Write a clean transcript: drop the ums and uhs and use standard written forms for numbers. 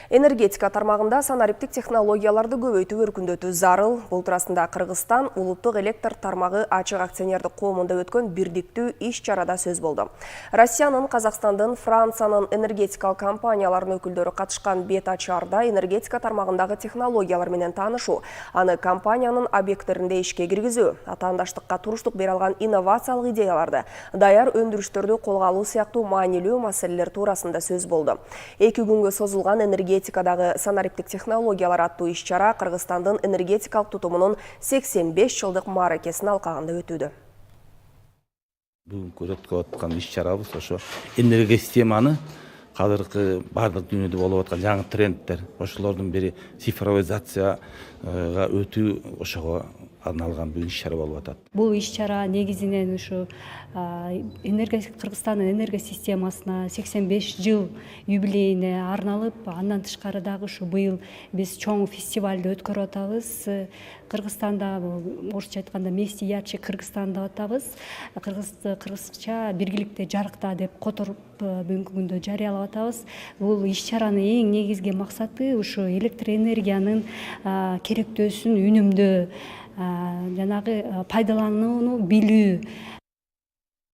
Энергетика тармағында санариптік технологияларды көбейту өркүндөтүү зарыл. Бұл турасында Кыргызстан улуттук электр тармагы ачык акционердик коомунда өткөн бирдиктүү иш-чарада сөз болду. Россиянын, Казакстандын, Франциянын энергетикалык компанияларынын өкүлдөрү катышкан бет ачарда энергетика тармагындагы технологиялар менен таанышуу, аны компаниянын объекттеринде ишке киргизүү, атаандаштыкка туруштук бере алган инновациялык идеяларды, даяр өндүрүштөрдү колго алуу сыяктуу маанилүү маселелер туурасында сөз болду. 2 күнгө созулган энергетикадагы санариптик технологиялар аттуу иш-чара Кыргызстандын энергетикалык тутумунун 85 жылдык мааракесин алкагында өтүүдө. Бүгүнкү өткөрүп аткан иш-чарабыз ошо энергосистеманы казыркы бардык дүйнөдө болуп аткан жаңы трендтер, ошолордун бири цифровизацияга өтүү, ошого арналган бул иш-чара болуп атат. Бул иш-чара негизинен ушу Кыргызстандын энергосистемасына 85 жыл юбилейине арналып, андан тышкары дагы ушу быйыл биз чоң фестивалды өткөрүп атабыз. Кыргызстанда, орусча айтканда, вместе ярче Кыргызстан деп атабыз. Кыргызча биргиликте жарыкта деп которуп бүгүнкү күндө жарыялап атабыз. Бул иш-чаранын эң негизги максаты ушу электр энергиянын керектөөсүн үнүмдөө, жанагы пайдаланууну билүү,